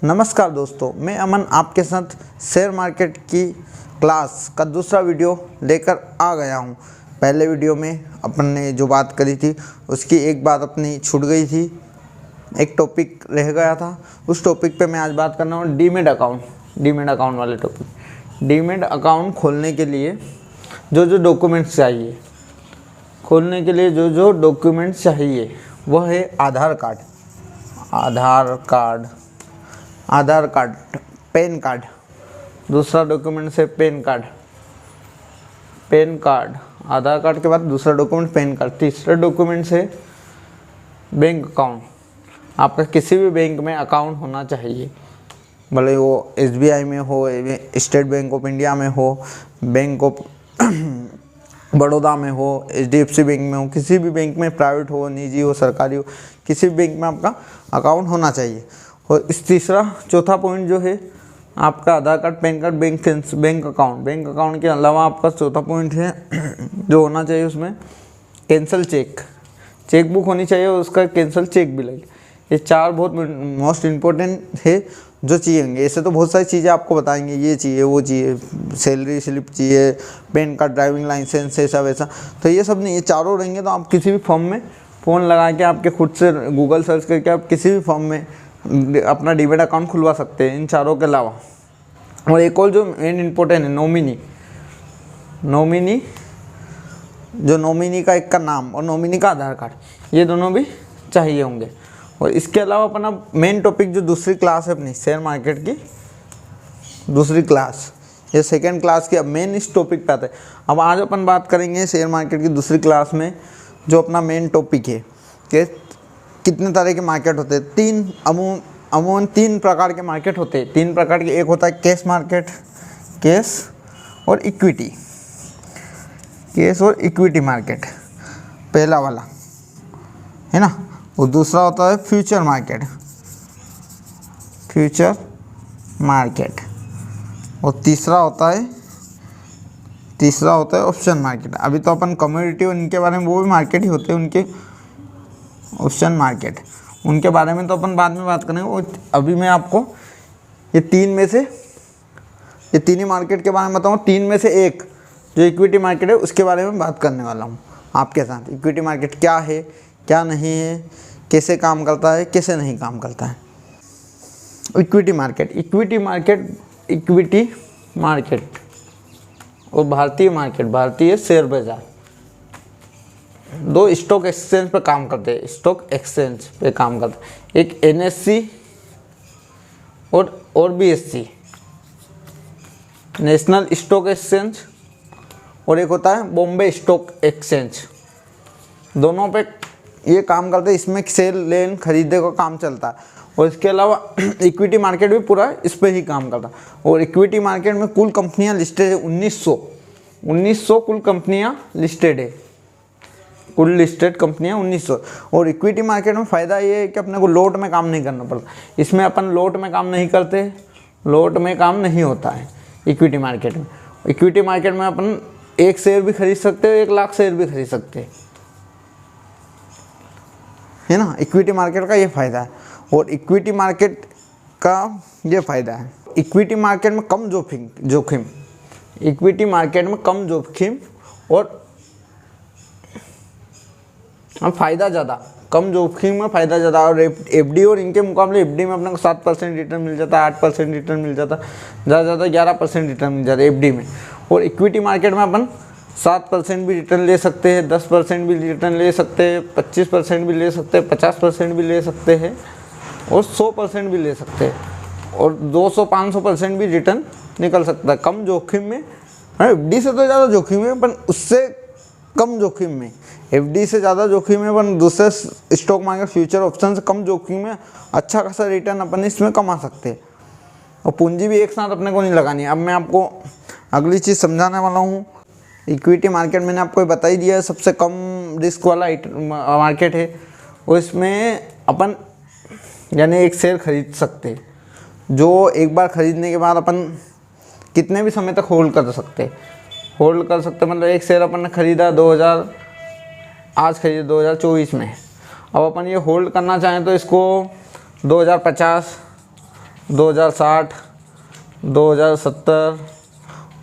नमस्कार दोस्तों, मैं अमन आपके साथ शेयर मार्केट की क्लास का दूसरा वीडियो लेकर आ गया हूं। पहले वीडियो में अपन ने जो बात करी थी उसकी एक बात अपनी छूट गई थी, एक टॉपिक रह गया था। उस टॉपिक पे मैं आज बात करना हूँ डीमैट अकाउंट वाले टॉपिक। डीमैट अकाउंट खोलने के लिए जो डॉक्यूमेंट्स चाहिए, वह है आधार कार्ड, पैन कार्ड। दूसरा डॉक्यूमेंट है पैन कार्ड। आधार कार्ड के बाद दूसरा डॉक्यूमेंट पैन कार्ड। तीसरा डॉक्यूमेंट है बैंक अकाउंट। आपका किसी भी बैंक में अकाउंट होना चाहिए, भले वो SBI में हो, स्टेट बैंक ऑफ इंडिया में हो, बैंक ऑफ बड़ौदा में हो, HDFC बैंक में हो, किसी भी बैंक में, प्राइवेट हो, निजी हो, सरकारी हो, किसी भी बैंक में आपका अकाउंट होना चाहिए। और इस चौथा पॉइंट जो है आपका Aadhaar card, PAN card, bank account के अलावा आपका चौथा पॉइंट है जो होना चाहिए उसमें कैंसल चेक बुक होनी चाहिए और उसका कैंसल चेक भी लगे। ये चार बहुत मोस्ट इम्पोर्टेंट है जो चाहिए। ऐसे तो बहुत सारी चीज़ें आपको बताएंगे, ये चाहिए, वो चाहिए, सैलरी स्लिप चाहिए, पैन कार्ड, ड्राइविंग लाइसेंस, ऐसा वैसा। तो ये सब नहीं, ये चारों रहेंगे तो आप किसी भी फॉर्म में फ़ोन लगा के आपके खुद से गूगल सर्च करके आप किसी भी फॉर्म में अपना डीमैट अकाउंट खुलवा सकते हैं इन चारों के अलावा। और एक और जो मेन इम्पोर्टेंट है नॉमिनी का एक का नाम और नॉमिनी का आधार कार्ड, ये दोनों भी चाहिए होंगे। और इसके अलावा अपना मेन टॉपिक जो दूसरी क्लास है अपनी शेयर मार्केट की दूसरी क्लास, ये सेकेंड क्लास की अब मेन इस टॉपिक पे आता है। अब आज अपन बात करेंगे शेयर मार्केट की दूसरी क्लास में जो अपना मेन टॉपिक है कि कितने तरह के मार्केट होते हैं। अमूमन तीन प्रकार के मार्केट होते हैं। तीन प्रकार के, एक होता है कैश मार्केट, कैश और इक्विटी मार्केट, पहला वाला है ना। और दूसरा होता है फ्यूचर मार्केट और तीसरा होता है ऑप्शन मार्केट। अभी तो अपन कमोडिटी और इनके बारे में, वो भी मार्केट ही होते हैं उनके, ऑप्शन मार्केट, उनके बारे में तो अपन बाद में बात करेंगे। वो अभी मैं आपको ये तीन ही मार्केट के बारे में बताऊँ। तीन में से एक जो इक्विटी मार्केट है उसके बारे में बात करने वाला हूँ आपके साथ। इक्विटी मार्केट क्या है, क्या नहीं है, कैसे काम करता है, कैसे नहीं काम करता है। इक्विटी मार्केट और भारतीय शेयर बाजार दो स्टॉक एक्सचेंज पे काम करते हैं। एक NSE और BSE, नेशनल स्टॉक एक्सचेंज, और एक होता है बॉम्बे स्टॉक एक्सचेंज। दोनों पे ये काम करते हैं, इसमें सेल लेन खरीदने का काम चलता है। और इसके अलावा इक्विटी मार्केट भी पूरा इस पर ही काम करता है। और इक्विटी मार्केट में कुल कंपनियां लिस्टेड है 1900 कुल कंपनियां लिस्टेड है, कुल लिस्टेड कंपनियां 1900। और इक्विटी मार्केट में फ़ायदा ये है कि अपने को लोट में काम नहीं करना पड़ता। इसमें अपन लोट में काम नहीं करते, लोट में काम नहीं होता है इक्विटी मार्केट में। इक्विटी मार्केट में अपन 1 शेयर भी खरीद सकते हो, 1 लाख शेयर भी खरीद सकते हैं, है ना। इक्विटी मार्केट का ये फ़ायदा है। और इक्विटी मार्केट का ये फ़ायदा है, इक्विटी मार्केट में कम जोखिम और फ़ायदा ज़्यादा, कम जोखिम में फ़ायदा ज़्यादा। और FD और इनके मुकाबले FD में अपने को 7% रिटर्न मिल जाता है, 8% रिटर्न मिल जाता है, ज़्यादा 11% रिटर्न मिल जाता है FD में। और इक्विटी मार्केट में अपन 7% भी रिटर्न ले सकते हैं, 10% भी रिटर्न ले सकते हैं, 25% भी ले सकते हैं, 50% भी ले सकते हैं और 100% भी ले सकते हैं। और 200-500% भी रिटर्न निकल सकता है कम जोखिम में। FD से तो ज़्यादा जोखिम है पर उससे कम जोखिम में, FD से ज़्यादा जोखिम है पर दूसरे स्टॉक मार्केट, फ्यूचर, ऑप्शन से कम जोखिम में अच्छा खासा रिटर्न अपन इसमें कमा सकते हैं। और पूंजी भी एक साथ अपने को नहीं लगानी है। अब मैं आपको अगली चीज़ समझाने वाला हूँ। इक्विटी मार्केट मैंने आपको बता ही दिया है, सबसे कम रिस्क वाला मार्केट है। और इसमें अपन यानी 1 शेयर खरीद सकते हैं, जो एक बार खरीदने के बाद अपन कितने भी समय तक होल्ड कर सकते मतलब 1 शेयर अपन ने खरीदा 2024 में। अब अपन ये होल्ड करना चाहें तो इसको 2050, 2060, 2070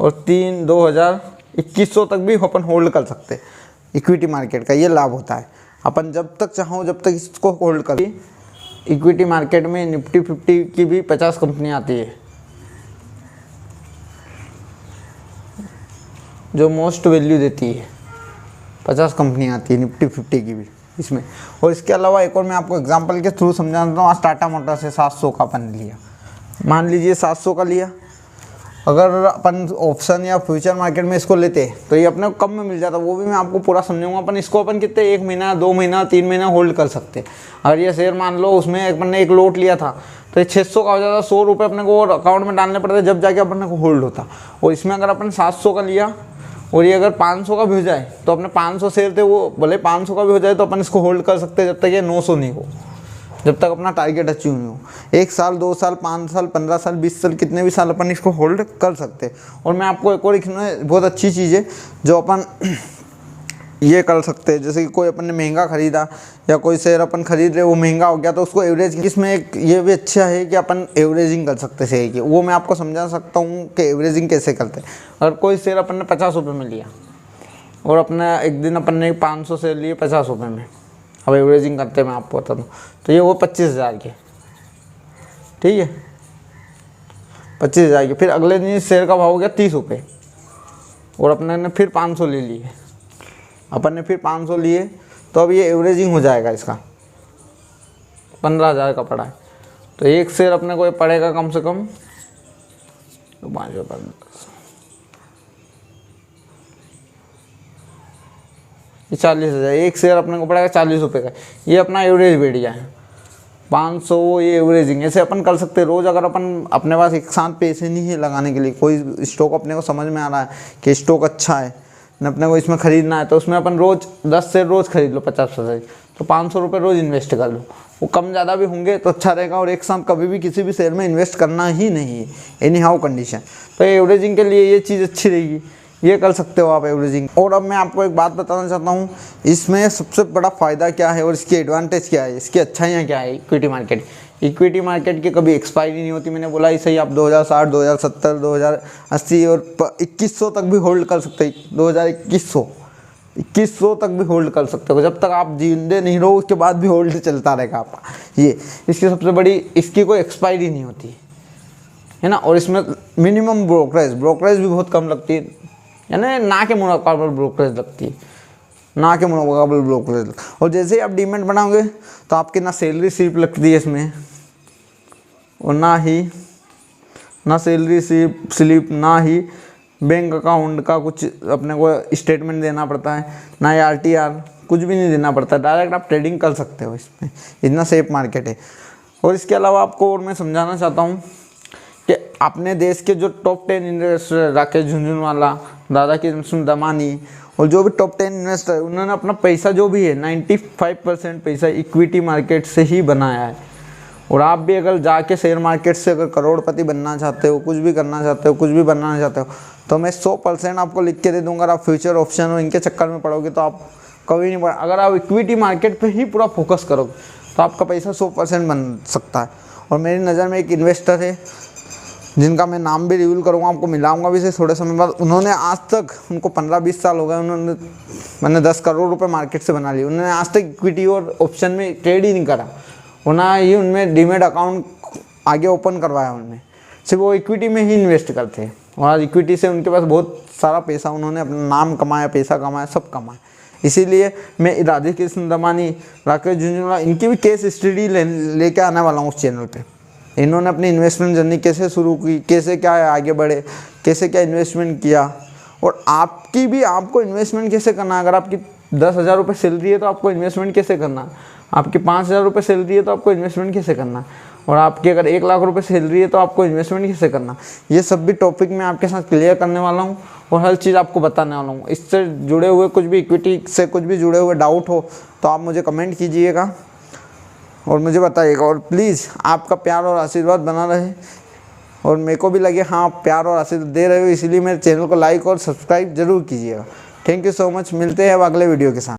और 2100 तक भी अपन होल्ड कर सकते हैं। इक्विटी मार्केट का ये लाभ होता है, अपन जब तक चाहो जब तक इसको होल्ड कर। इक्विटी मार्केट में निफ्टी 50 की भी 50 कंपनियाँ आती है, जो मोस्ट वैल्यू देती है। 50 कंपनियाँ आती है निफ्टी 50 की भी इसमें। और इसके अलावा एक और मैं आपको एग्जांपल के थ्रू समझा देता हूँ। आज टाटा मोटर्स से 700 का अपन लिया, मान लीजिए 700 का लिया, अगर अपन ऑप्शन या फ्यूचर मार्केट में इसको लेते तो ये अपने को कम में मिल जाता। वो भी मैं आपको पूरा समझाऊंगा। अपन इसको अपन कितने 1 महीना 2 महीना 3 महीना होल्ड कर सकते हैं। अगर ये शेयर मान लो उसमें अपन ने एक लोट लिया था तो ये 600 का हो जाता, 100 रुपये अपने को अकाउंट में डालने पड़ते जब जाके अपने को होल्ड होता। और इसमें अगर अपन 700 का लिया और ये अगर 500 का भी हो जाए तो अपने 500 शेयर थे, वो भले 500 का भी हो जाए तो अपन इसको होल्ड कर सकते हैं जब तक ये 900 नहीं हो, जब तक अपना टारगेट अचीव नहीं हो। 1 साल 2 साल 5 साल 15 साल 20 साल कितने भी साल अपन इसको होल्ड कर सकते हैं। और मैं आपको एक और इसमें बहुत अच्छी चीज़ है जो अपन ये कर सकते हैं। जैसे कि कोई अपन ने महंगा खरीदा या कोई शेयर अपन खरीद रहे वो महंगा हो गया तो उसको एवरेज, इसमें एक ये भी अच्छा है कि अपन एवरेजिंग कर सकते हैं शेयर की। वो मैं आपको समझा सकता हूँ कि एवरेजिंग कैसे करते हैं। अगर कोई शेयर अपन ने 50 रुपये में लिया और अपना एक दिन अपन ने 500 शेयर लिए 50 रुपये में, अब एवरेजिंग करते हैं मैं आपको बता दूँ तो ये वो 25,000 के, ठीक है 25,000 के। फिर अगले दिन शेयर का भाव हो गया 30 रुपये और अपने ने फिर 500 ले लिए, अपन ने फिर 500 लिए तो अब ये एवरेजिंग हो जाएगा इसका 15,000 का पड़ा है। तो एक शेयर अपने को ये पड़ेगा कम से कम 40,000। एक शेयर अपने को पड़ेगा 40 रुपये का। ये अपना एवरेज बैठ गया है 500, ये एवरेजिंग। ऐसे अपन कर सकते हैं रोज़। अगर अपन अपने पास एक साथ पैसे नहीं है लगाने के लिए, कोई स्टॉक अपने को समझ में आ रहा है कि स्टॉक अच्छा है न अपने को इसमें ख़रीदना है, तो उसमें अपन रोज़ 10 शेयर रोज़ खरीद लो 50%, तो 500 रुपये रोज़ इन्वेस्ट कर लो। वो कम ज़्यादा भी होंगे तो अच्छा रहेगा। और एक साथ कभी भी किसी भी शेयर में इन्वेस्ट करना ही नहीं है एनी हाउ कंडीशन। तो एवरेजिंग के लिए ये चीज़ अच्छी रहेगी, ये कर सकते हो आप एवरेजिंग। और अब मैं आपको एक बात बताना चाहता हूँ, इसमें सबसे बड़ा फ़ायदा क्या है और इसकी एडवांटेज क्या है, इसकी अच्छाइयाँ क्या है। इक्विटी मार्केट की कभी एक्सपायरी नहीं होती। मैंने बोला इसे ही आप 2060, 2070, 2080 और 2100 तक भी होल्ड कर सकते हैं। 2100 तक भी होल्ड कर सकते हो। जब तक आप जिंदे नहीं रहो उसके बाद भी होल्ड चलता रहेगा आपका। ये इसकी सबसे बड़ी, इसकी कोई एक्सपायरी नहीं होती है ना। और इसमें मिनिमम ब्रोकरेज भी बहुत कम लगती है, यानी ना के मुकाबले ब्रोकरेज लगती है, ना के मुकाबले ब्रोकरेज। और जैसे ही आप डीमेट बनाओगे तो आपकी ना सैलरी स्लिप लगती है इसमें, और ना सैलरी स्लिप ना ही बैंक अकाउंट का कुछ अपने को स्टेटमेंट देना पड़ता है, ना ही RTR, कुछ भी नहीं देना पड़ता। डायरेक्ट आप ट्रेडिंग कर सकते हो इसमें, इतना सेफ मार्केट है। और इसके अलावा आपको और मैं समझाना चाहता हूँ कि अपने देश के जो टॉप 10 इन्वेस्टर, राकेश झुनझुनवाला, दादा की दमानी और जो भी टॉप 10 इन्वेस्टर, उन्होंने अपना पैसा जो भी है 95% पैसा इक्विटी मार्केट से ही बनाया है। और आप भी अगर जाके शेयर मार्केट से अगर करोड़पति बनना चाहते हो, कुछ भी करना चाहते हो, कुछ भी बनाना चाहते हो, तो मैं 100% आपको लिख के दे दूंगा। अगर आप फ्यूचर ऑप्शन और इनके चक्कर में पड़ोगे तो आप कभी नहीं पड़ा। अगर आप इक्विटी मार्केट पे ही पूरा फोकस करोगे तो आपका पैसा 100% बन सकता है। और मेरी नज़र में एक इन्वेस्टर है जिनका मैं नाम भी रिवील करूँगा, आपको मिलाऊंगा भी से थोड़े समय बाद। उन्होंने आज तक, उनको 15-20 साल हो गए, मैंने 10 करोड़ रुपए मार्केट से बना लिए। उन्होंने आज तक इक्विटी और ऑप्शन में ट्रेड ही नहीं करा, और ना ही उनमें डीमेट अकाउंट आगे ओपन करवाया उनने। सिर्फ वो इक्विटी में ही इन्वेस्ट करते हैं। और आज इक्विटी से उनके पास बहुत सारा पैसा, उन्होंने अपना नाम कमाया, पैसा कमाया, सब कमाया। इसीलिए मैं राधाकृष्ण दमानी, राकेश झुनझुनवाला, इनकी भी केस स्टडी लेके आने वाला हूँ उस चैनल पे। इन्होंने अपनी इन्वेस्टमेंट जर्नी कैसे शुरू की, कैसे क्या आगे बढ़े, कैसे क्या इन्वेस्टमेंट किया, और आपकी भी, आपको इन्वेस्टमेंट कैसे करना। अगर आपकी 10,000 रुपये सैलरी है तो आपको इन्वेस्टमेंट कैसे करना, आपकी 5,000 रुपये सैलरी है तो आपको इन्वेस्टमेंट कैसे करना, और आपकी अगर 1 लाख रुपये सैलरी है तो आपको इन्वेस्टमेंट कैसे करना। ये सब भी टॉपिक मैं आपके साथ क्लियर करने वाला हूँ और हर चीज़ आपको बताने वाला हूँ। इससे जुड़े हुए कुछ भी, इक्विटी से कुछ भी जुड़े हुए डाउट हो तो आप मुझे कमेंट कीजिएगा और मुझे बताइएगा। और प्लीज़ आपका प्यार और आशीर्वाद बना रहे, और मेरे को भी लगे हाँ आप प्यार और आशीर्वाद दे रहे हो, इसीलिए मेरे चैनल को लाइक और सब्सक्राइब जरूर कीजिएगा। Thank you so much. मिलते हैं अब अगले वीडियो के साथ।